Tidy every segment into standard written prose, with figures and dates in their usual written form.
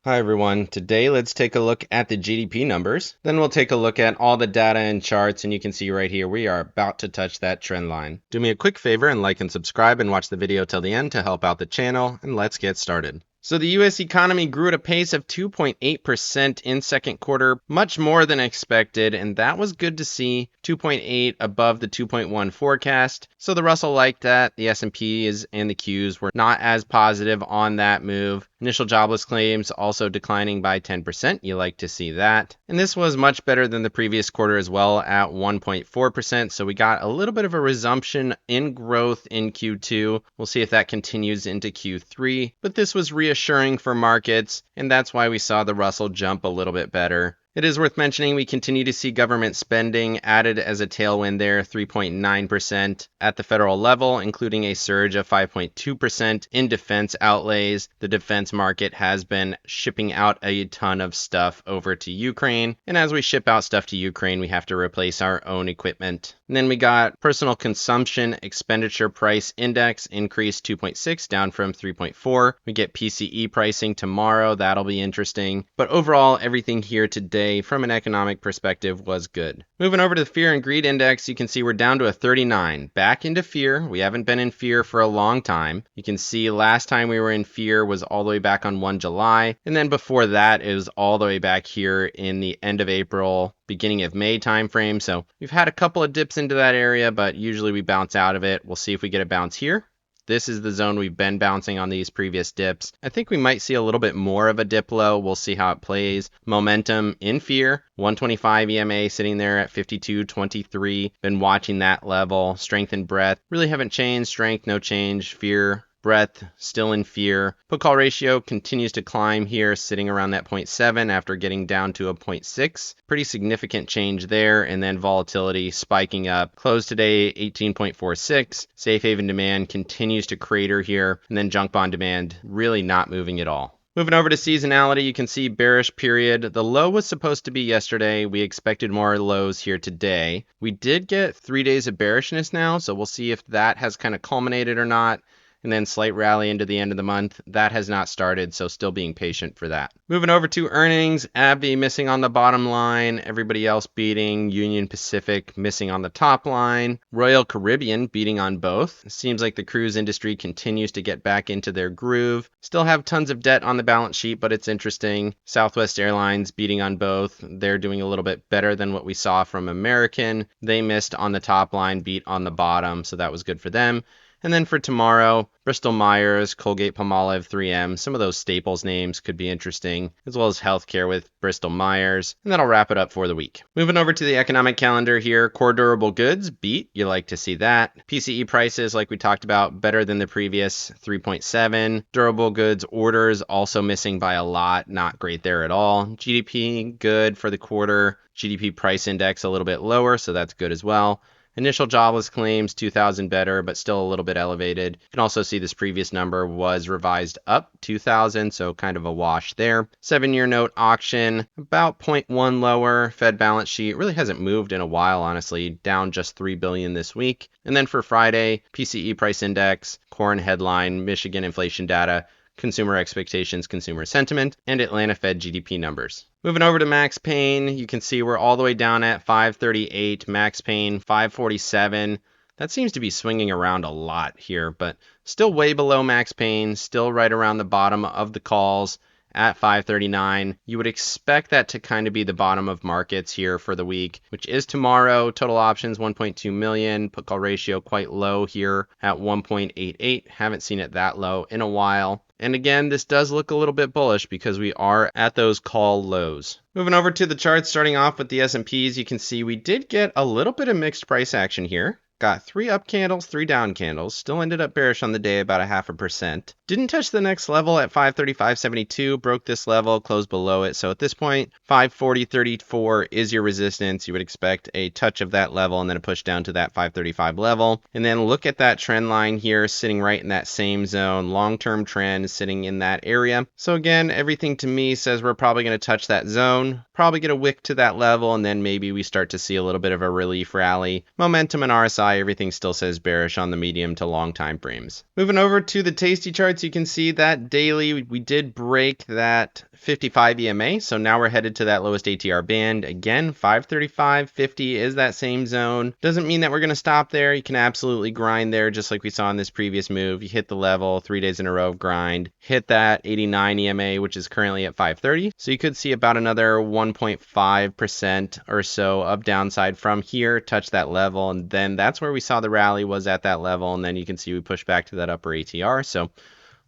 Hi everyone. Today let's take a look at the GDP numbers. Then we'll take a look at all the data and charts, and you can see right here we are about to touch that trend line. Do me a quick favor and like and subscribe and watch the video till the end to help out the channel, and let's get started. So the US economy grew at a pace of 2.8% in second quarter, much more than expected, and that was good to see. 2.8 above the 2.1 forecast. So the Russell liked that. The S&Ps and the Qs were not as positive on that move. Initial jobless claims also declining by 10%. You like to see that. And this was much better than the previous quarter as well at 1.4%. So we got a little bit of a resumption in growth in Q2. We'll see if that continues into Q3. But this was reassuring for markets, and that's why we saw the Russell jump a little bit better. It is worth mentioning we continue to see government spending added as a tailwind there, 3.9% at the federal level, including a surge of 5.2% in defense outlays. The defense market has been shipping out a ton of stuff over to Ukraine, and as we ship out stuff to Ukraine, we have to replace our own equipment. And then we got personal consumption expenditure price index increased 2.6, down from 3.4. We get PCE pricing tomorrow. That'll be interesting. But overall, everything here today from an economic perspective was good. Moving over to the fear and greed index, you can see we're down to a 39. Back into fear. We haven't been in fear for a long time. You can see last time we were in fear was all the way back on 1 July. And then before that, it was all the way back here in the end of April, beginning of May timeframe. So we've had a couple of dips into that area, but usually we bounce out of it. We'll see if we get a bounce here. This is the zone we've been bouncing on these previous dips. I think we might see a little bit more of a dip low. We'll see how it plays. Momentum in fear. 125 EMA sitting there at 52.23. Been watching that level. Strength and breadth really haven't changed. Strength, no change. Fear, breadth, still in fear. Put call ratio continues to climb here, sitting around that 0.7 after getting down to a 0.6. Pretty significant change there. And then volatility spiking up. Close today 18.46. Safe haven demand continues to crater here. And then junk bond demand really not moving at all. Moving over to seasonality, you can see bearish period. The low was supposed to be yesterday. We expected more lows here today. We did get 3 days of bearishness now, so we'll see if that has kind of culminated or not. And then slight rally into the end of the month. That has not started, so still being patient for that. Moving over to earnings, AbbVie missing on the bottom line, everybody else beating. Union Pacific missing on the top line. Royal Caribbean beating on both. Seems like the cruise industry continues to get back into their groove. Still have tons of debt on the balance sheet, but it's interesting. Southwest Airlines beating on both. They're doing a little bit better than what we saw from American. They missed on the top line, beat on the bottom, so that was good for them. And then for tomorrow, Bristol Myers, Colgate-Palmolive, 3M, some of those staples names could be interesting, as well as healthcare with Bristol Myers. And that'll wrap it up for the week. Moving over to the economic calendar here, core durable goods beat. You like to see that. PCE prices, like we talked about, better than the previous 3.7. Durable goods orders also missing by a lot. Not great there at all. GDP, good for the quarter. GDP price index a little bit lower, so that's good as well. Initial jobless claims, 2,000 better, but still a little bit elevated. You can also see this previous number was revised up 2,000, so kind of a wash there. 7-year note auction, about 0.1 lower. Fed balance sheet really hasn't moved in a while, honestly, down just $3 billion this week. And then for Friday, PCE price index, corn headline, Michigan inflation data, consumer expectations, consumer sentiment, and Atlanta Fed GDP numbers. Moving over to max pain, you can see we're all the way down at 538, max pain 547. That seems to be swinging around a lot here, but still way below max pain, still right around the bottom of the calls at 539. You would expect that to kind of be the bottom of markets here for the week, which is tomorrow. Total options 1.2 million. Put call ratio quite low here at 1.88. Haven't seen it that low in a while. And again, this does look a little bit bullish because we are at those call lows. Moving over to the charts, starting off with the S&Ps, you can see we did get a little bit of mixed price action here. Got 3 up candles, 3 down candles. Still ended up bearish on the day, about 0.5%. Didn't touch the next level at 535.72. Broke this level, closed below it. So at this point, 540.34 is your resistance. You would expect a touch of that level and then a push down to that 535 level. And then look at that trend line here, sitting right in that same zone. Long-term trend sitting in that area. So again, everything to me says we're probably going to touch that zone. probably get a wick to that level, and then maybe we start to see a little bit of a relief rally. Momentum and RSI, everything still says bearish on the medium to long time frames. Moving over to the Tasty charts, you can see that daily we did break that 55 EMA, so now we're headed to that lowest ATR band. Again, 535, 50 is that same zone. Doesn't mean that we're going to stop there. You can absolutely grind there, just like we saw in this previous move. You hit the level 3 days in a row of grind, hit that 89 EMA, which is currently at 530. So you could see about another 1.5% or so of downside from here, touch that level, and then that's where we saw the rally was at that level, and then you can see we push back to that upper ATR. So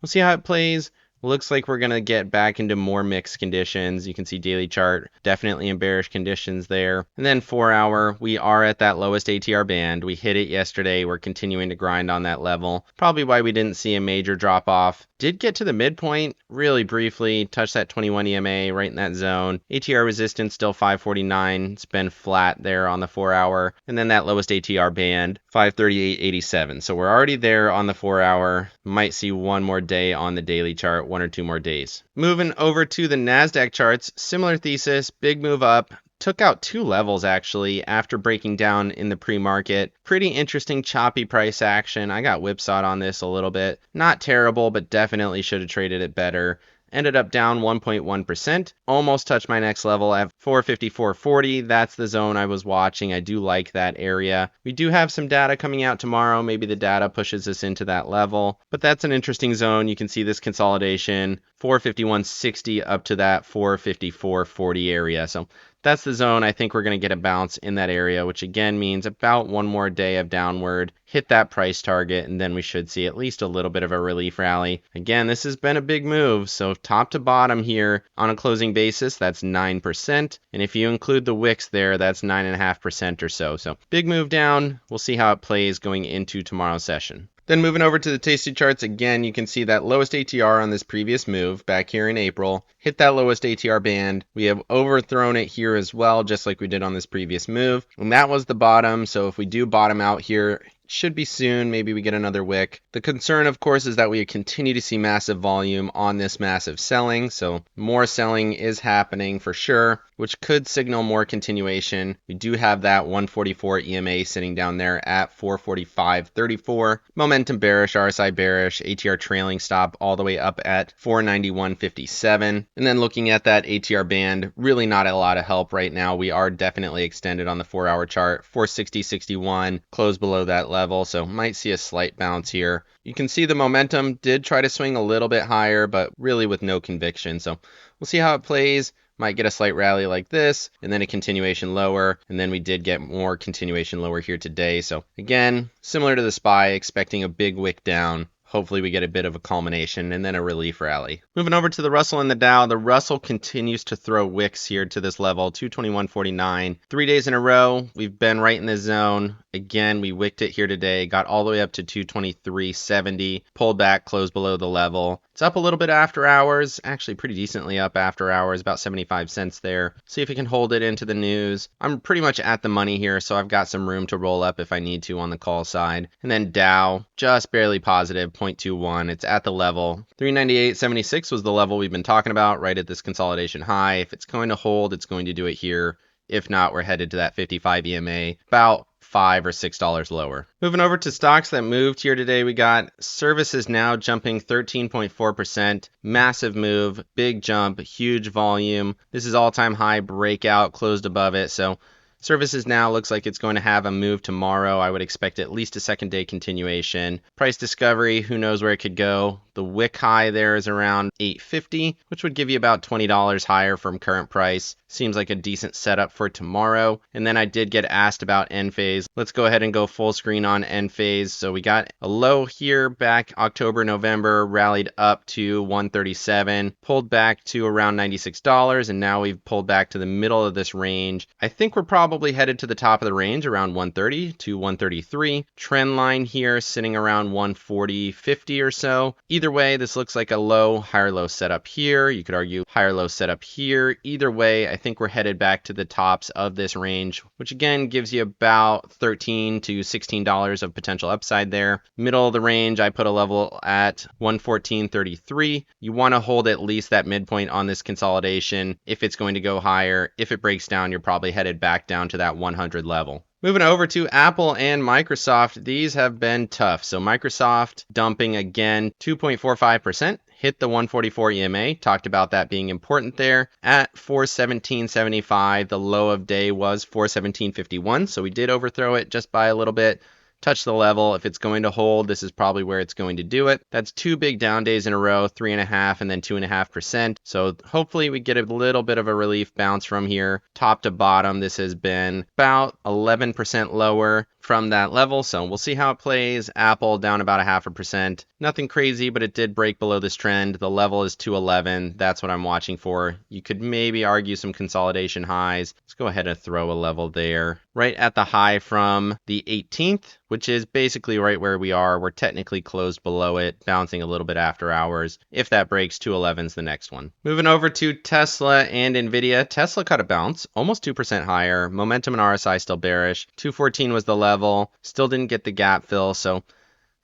we'll see how it plays. Looks like we're going to get back into more mixed conditions. You can see daily chart, definitely in bearish conditions there. And then 4 hour, we are at that lowest ATR band. We hit it yesterday. We're continuing to grind on that level. Probably why we didn't see a major drop off. Did get to the midpoint really briefly, touched that 21 EMA right in that zone. ATR resistance still 549. It's been flat there on the 4 hour. And then that lowest ATR band, 538.87. So we're already there on the 4 hour. Might see one more day on the daily chart, 1 or 2 more days. Moving over to the NASDAQ charts, similar thesis, big move up. Took out 2 levels actually after breaking down in the pre-market. Pretty interesting choppy price action. I got whipsawed on this a little bit. Not terrible, but definitely should have traded it better. Ended up down 1.1%. Almost touched my next level at 454.40. That's the zone I was watching. I do like that area. We do have some data coming out tomorrow. Maybe the data pushes us into that level. But that's an interesting zone. You can see this consolidation, 451.60 up to that 454.40 area. So that's the zone. I think we're going to get a bounce in that area, which again means about one more day of downward, hit that price target, and then we should see at least a little bit of a relief rally. Again, this has been a big move. So top to bottom here on a closing basis, that's 9%. And if you include the wicks there, that's 9.5% or so. So big move down. We'll see how it plays going into tomorrow's session. Then moving over to the Tasty charts, again, you can see that lowest ATR on this previous move back here in April. Hit that lowest ATR band. We have overthrown it here as well, just like we did on this previous move. And that was the bottom. So if we do bottom out here, should be soon. Maybe we get another wick. The concern, of course, is that we continue to see massive volume on this massive selling. So more selling is happening for sure, which could signal more continuation. We do have that 144 EMA sitting down there at 445.34. Momentum bearish, RSI bearish, ATR trailing stop all the way up at 491.57. And then looking at that ATR band, really not a lot of help right now. We are definitely extended on the 4 hour chart, 460.61, close below that level. So might see a slight bounce here. You can see the momentum did try to swing a little bit higher, but really with no conviction. So we'll see how it plays. Might get a slight rally like this, and then a continuation lower, and then we did get more continuation lower here today. So again, similar to the SPY, expecting a big wick down. Hopefully we get a bit of a culmination and then a relief rally. Moving over to the Russell and the Dow, the Russell continues to throw wicks here to this level, 221.49. 3 days in a row, we've been right in the zone. Again, we wicked it here today, got all the way up to 223.70, pulled back, closed below the level. It's up a little bit after hours, actually pretty decently up after hours, about 75 cents there. See if we can hold it into the news. I'm pretty much at the money here, so I've got some room to roll up if I need to on the call side. And then Dow, just barely positive, 0.21. It's at the level. 398.76 was the level we've been talking about, right at this consolidation high. If it's going to hold, it's going to do it here. If not, we're headed to that 55 EMA, about $5 or $6 lower. Moving over to stocks that moved here today, we got services now jumping 13.4%. Massive move, big jump, huge volume. This is all-time high breakout, closed above it. So services now looks like it's going to have a move tomorrow. I would expect at least a second day continuation. Price discovery, who knows where it could go. The wick high there is around $8.50, which would give you about $20 higher from current price. Seems like a decent setup for tomorrow. And then I did get asked about Enphase. Let's go ahead and go full screen on Enphase. So we got a low here back October, November, rallied up to 137, pulled back to around $96, and now we've pulled back to the middle of this range. I think we're probably probably headed to the top of the range around 130 to 133. Trend line here sitting around 140.50 or so. Either way, this looks like a low, higher low setup here. You could argue higher low setup here. Either way, I think we're headed back to the tops of this range, which again gives you about $13 to $16 of potential upside there. Middle of the range, I put a level at 114.33. You want to hold at least that midpoint on this consolidation if it's going to go higher. If it breaks down, you're probably headed back down to that 100 level. Moving over to Apple and Microsoft, these have been tough. So Microsoft dumping again 2.45%. Hit the 144 EMA, talked about that being important there at 417.75. The low of day was 417.51, so we did overthrow it just by a little bit. Touch the level. If it's going to hold, this is probably where it's going to do it. That's 2 big down days in a row, 3.5% and then 2.5%. So hopefully we get a little bit of a relief bounce from here. Top to bottom, this has been about 11% lower from that level. So we'll see how it plays. Apple down about 0.5%. Nothing crazy, but it did break below this trend. The level is 211. That's what I'm watching for. You could maybe argue some consolidation highs. Let's go ahead and throw a level there. Right at the high from the 18th, which is basically right where we are. We're technically closed below it, bouncing a little bit after hours. If that breaks, 211 is the next one. Moving over to Tesla and NVIDIA. Tesla cut a bounce, almost 2% higher. Momentum and RSI still bearish. 214 was the level. Still didn't get the gap fill, so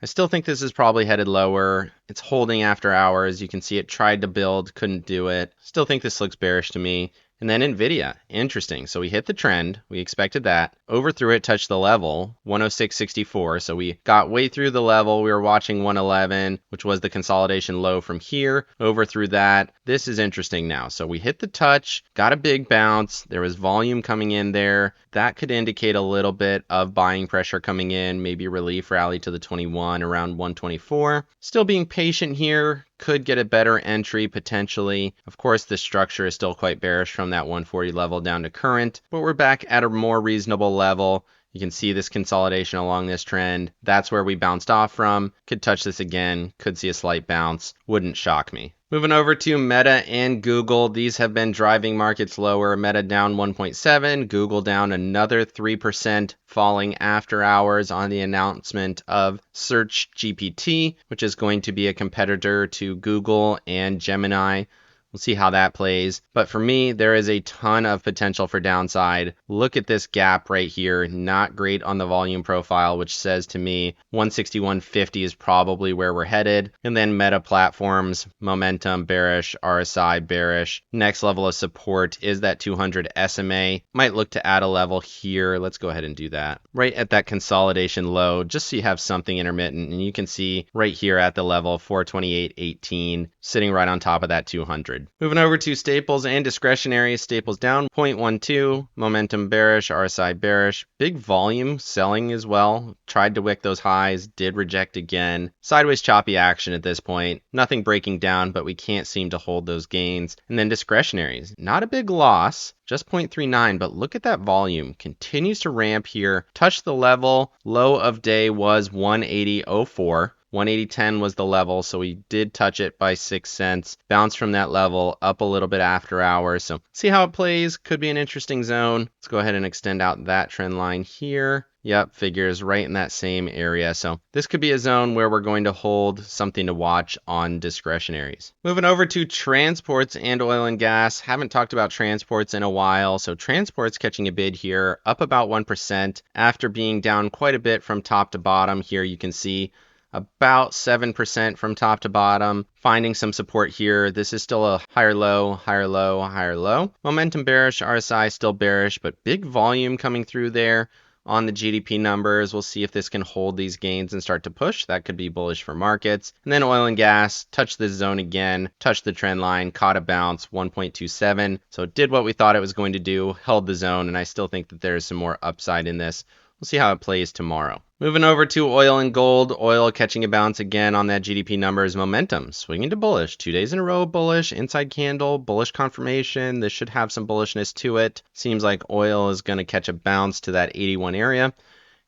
I still think this is probably headed lower. It's holding after hours. You can see it tried to build, couldn't do it. Still think this looks bearish to me. And then NVIDIA, interesting. So we hit the trend. We expected that. Overthrew it, touched the level, 106.64. So we got way through the level. We were watching 111, which was the consolidation low from here. Overthrew that. This is interesting now. So we hit the touch, got a big bounce. There was volume coming in there. That could indicate a little bit of buying pressure coming in, maybe relief rally to the 21 around 124. Still being patient here. Could get a better entry potentially. Of course, the structure is still quite bearish from that 140 level down to current, but we're back at a more reasonable level. You can see this consolidation along this trend. That's where we bounced off from. Could touch this again. Could see a slight bounce. Wouldn't shock me. Moving over to Meta and Google. These have been driving markets lower. Meta down 1.7, Google down another 3%, falling after hours on the announcement of Search GPT, which is going to be a competitor to Google and Gemini. We'll see how that plays. But for me, there is a ton of potential for downside. Look at this gap right here. Not great on the volume profile, which says to me 161.50 is probably where we're headed. And then Meta Platforms, momentum bearish, RSI bearish. Next level of support is that 200 SMA. Might look to add a level here. Let's go ahead and do that. Right at that consolidation low, just so you have something intermittent. And you can see right here at the level 428.18, sitting right on top of that 200. Moving over to staples and discretionary. Staples down 0.12, momentum bearish, RSI bearish. Big volume selling as well. Tried to wick those highs, did reject again. Sideways choppy action at this point. Nothing breaking down, but we can't seem to hold those gains. And then discretionaries. Not a big loss, just 0.39, but look at that volume. Continues to ramp here. Touched the level. Low of day was 180.04. 180.10 was the level, so we did touch it by 6 cents. Bounced from that level up a little bit after hours. So see how it plays. Could be an interesting zone. Let's go ahead and extend out that trend line here. Yep, figures right in that same area. So this could be a zone where we're going to hold, something to watch on discretionaries. Moving over to transports and oil and gas. Haven't talked about transports in a while. So transports catching a bid here, up about 1% after being down quite a bit from top to bottom. Here you can see about 7% from top to bottom, finding some support here. This is still a higher low, higher low, higher low. Momentum bearish, RSI still bearish, but big volume coming through there on the GDP numbers. We'll see if this can hold these gains and start to push. That could be bullish for markets. And then oil and gas, touched this zone again, touched the trend line, caught a bounce, 1.27. So it did what we thought it was going to do, held the zone, and I still think that there's some more upside in this. We'll see how it plays tomorrow. Moving over to oil and gold. Oil catching a bounce again on that GDP numbers. Momentum swinging to bullish. 2 days in a row bullish. Inside candle, bullish confirmation. This should have some bullishness to it. Seems like oil is going to catch a bounce to that 81 area.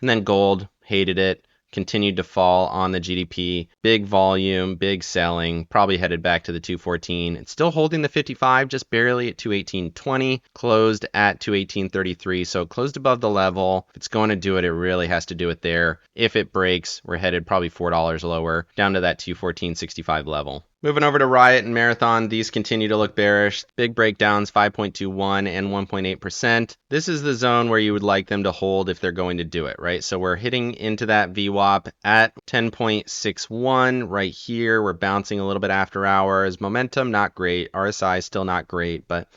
And then gold, hated it. continued to fall on the GDP. Big volume, big selling, probably headed back to the 214. It's still holding the 55, just barely at 218.20, closed at 218.33, so closed above the level. If it's going to do it, it really has to do it there. If it breaks, we're headed probably $4 lower, down to that 214.65 level. Moving over to RIOT and Marathon, these continue to look bearish. Big breakdowns, 5.21 and 1.8%. This is the zone where you would like them to hold if they're going to do it, right? So we're hitting into that VWAP at 10.61 right here. We're bouncing a little bit after hours. Momentum, not great. RSI, still not great, but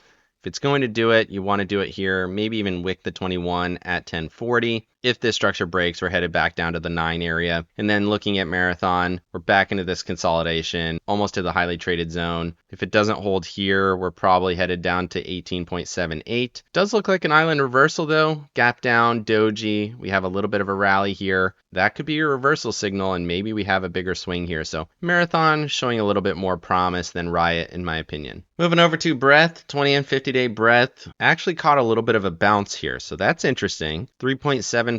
if it's going to do it, you want to do it here, maybe even wick the 21 at 1040. If this structure breaks, we're headed back down to the 9 area. And then looking at Marathon, we're back into this consolidation, almost to the highly traded zone. If it doesn't hold here, we're probably headed down to 18.78. Does look like an island reversal though. Gap down, doji. We have a little bit of a rally here. That could be a reversal signal, and maybe we have a bigger swing here. So Marathon showing a little bit more promise than RIOT, in my opinion. Moving over to Breadth, 20 and 50-day Breadth. Actually caught a little bit of a bounce here, so that's interesting. 3.75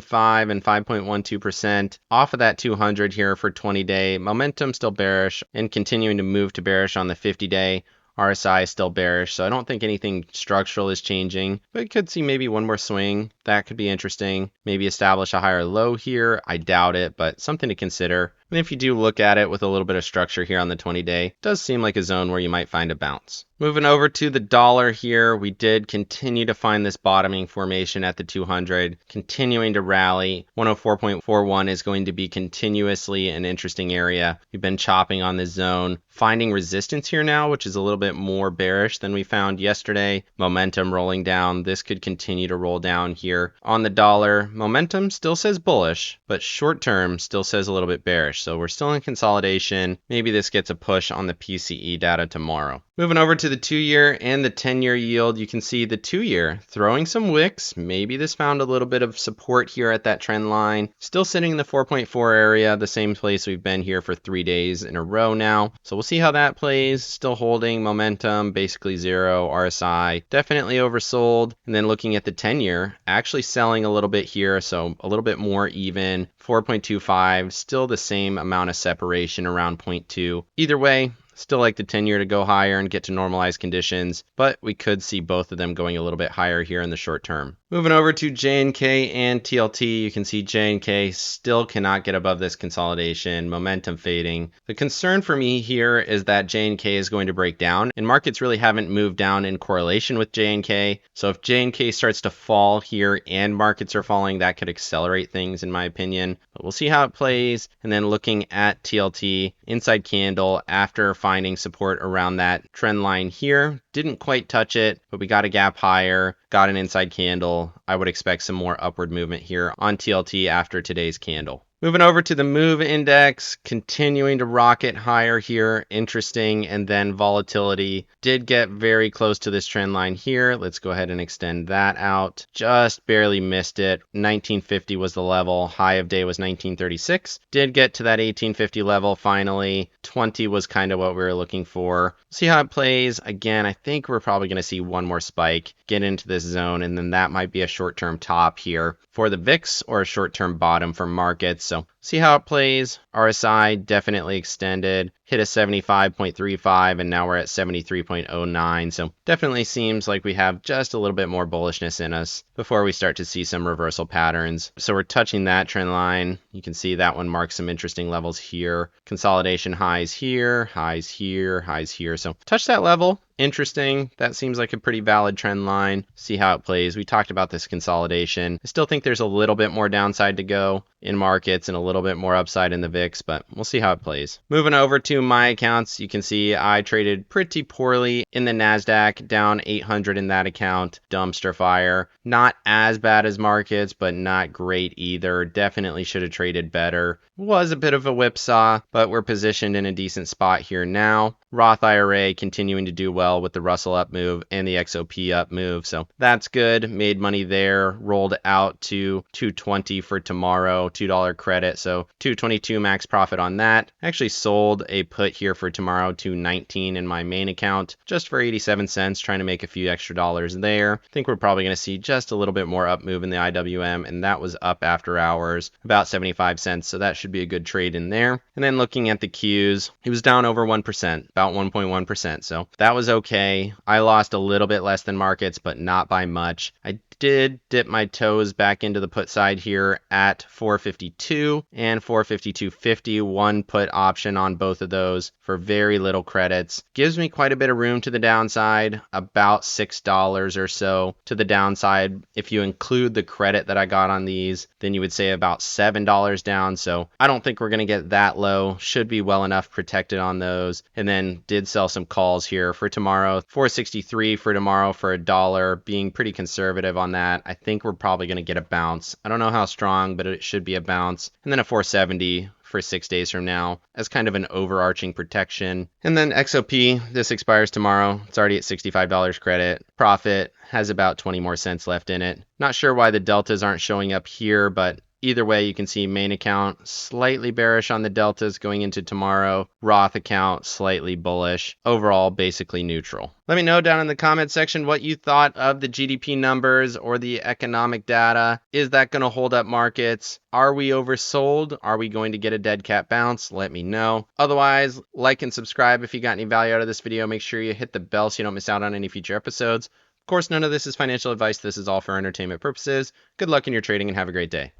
and 5.12% off of that 200 here for 20-day. Momentum still bearish and continuing to move to bearish on the 50-day. RSI is still bearish, so I don't think anything structural is changing, but we could see maybe one more swing. That could be interesting. Maybe establish a higher low here. I doubt it, but something to consider. And if you do look at it with a little bit of structure here on the 20-day, it does seem like a zone where you might find a bounce. Moving over to the dollar here, we did continue to find this bottoming formation at the 200, continuing to rally. 104.41 is going to be continuously an interesting area. We've been chopping on this zone, finding resistance here now, which is a little bit more bearish than we found yesterday. Momentum rolling down. This could continue to roll down here. On the dollar, momentum still says bullish, but short term still says a little bit bearish. So we're still in consolidation. Maybe this gets a push on the PCE data tomorrow. Moving over to the 2-year and the 10-year yield, you can see the 2-year throwing some wicks. Maybe this found a little bit of support here at that trend line. Still sitting in the 4.4 area, the same place we've been here for 3 days in a row now. So we'll see how that plays. Still holding momentum, basically zero. RSI definitely oversold. And then looking at the 10-year, actually selling a little bit here, so a little bit more even. 4.25, still the same amount of separation around 0.2. Either way, still like the 10-year to go higher and get to normalized conditions, but we could see both of them going a little bit higher here in the short term. Moving over to JNK and TLT, you can see JNK still cannot get above this consolidation, momentum fading. The concern for me here is that JNK is going to break down, and markets really haven't moved down in correlation with JNK. So if JNK starts to fall here and markets are falling, that could accelerate things in my opinion. But we'll see how it plays. And then looking at TLT, inside candle after finding support around that trend line here. Didn't quite touch it, but we got a gap higher, got an inside candle. I would expect some more upward movement here on TLT after today's candle. Moving over to the MOVE index, continuing to rocket higher here, interesting, and then volatility did get very close to this trend line here. Let's go ahead and extend that out. Just barely missed it. 1950 was the level, high of day was 1936. Did get to that 1850 level finally. 20 was kind of what we were looking for. See how it plays. Again, I think we're probably going to see one more spike, get into this zone, and then that might be a short-term top here for the VIX or a short-term bottom for markets. So see how it plays. RSI definitely extended, hit a 75.35, and now we're at 73.09. So definitely seems like we have just a little bit more bullishness in us before we start to see some reversal patterns. So we're touching that trend line. You can see that one marks some interesting levels here. Consolidation highs here, highs here, highs here. So touch that level. Interesting. That seems like a pretty valid trend line. See how it plays. We talked about this consolidation. I still think there's a little bit more downside to go in markets and a little bit more upside in the VIX, but we'll see how it plays. Moving over to my accounts, you can see I traded pretty poorly in the NASDAQ, down 800 in that account. Dumpster fire. Not as bad as markets, but not great either. Definitely should have traded better. Was a bit of a whipsaw, but we're positioned in a decent spot here now. Roth IRA continuing to do well. well with the Russell up move and the XOP up move. So that's good. Made money there. Rolled out to 220 for tomorrow, $2 credit. So 222 max profit on that. Actually sold a put here for tomorrow to 19 in my main account just for 87 cents, trying to make a few extra dollars there. I think we're probably going to see just a little bit more up move in the IWM, and that was up after hours about 75 cents. So that should be a good trade in there. And then looking at the Qs, it was down over 1%, about 1.1%. So that was okay. I lost a little bit less than markets, but not by much. I did dip my toes back into the put side here at 452 and 452.50. One put option on both of those for very little credits. Gives me quite a bit of room to the downside, about $6 or so to the downside. If you include the credit that I got on these, then you would say about $7 down. So I don't think we're going to get that low. Should be well enough protected on those. And then did sell some calls here for tomorrow. 463 for tomorrow for $1, being pretty conservative on that. I think we're probably going to get a bounce. I don't know how strong, but it should be a bounce. And then a 470 for 6 days from now as kind of an overarching protection. And then XOP, this expires tomorrow. It's already at $65 credit. Profit has about 20 more cents left in it. Not sure why the deltas aren't showing up here, but either way, you can see main account slightly bearish on the deltas going into tomorrow. Roth account slightly bullish. Overall, basically neutral. Let me know down in the comment section what you thought of the GDP numbers or the economic data. Is that going to hold up markets? Are we oversold? Are we going to get a dead cat bounce? Let me know. Otherwise, like and subscribe if you got any value out of this video. Make sure you hit the bell so you don't miss out on any future episodes. Of course, none of this is financial advice. This is all for entertainment purposes. Good luck in your trading and have a great day.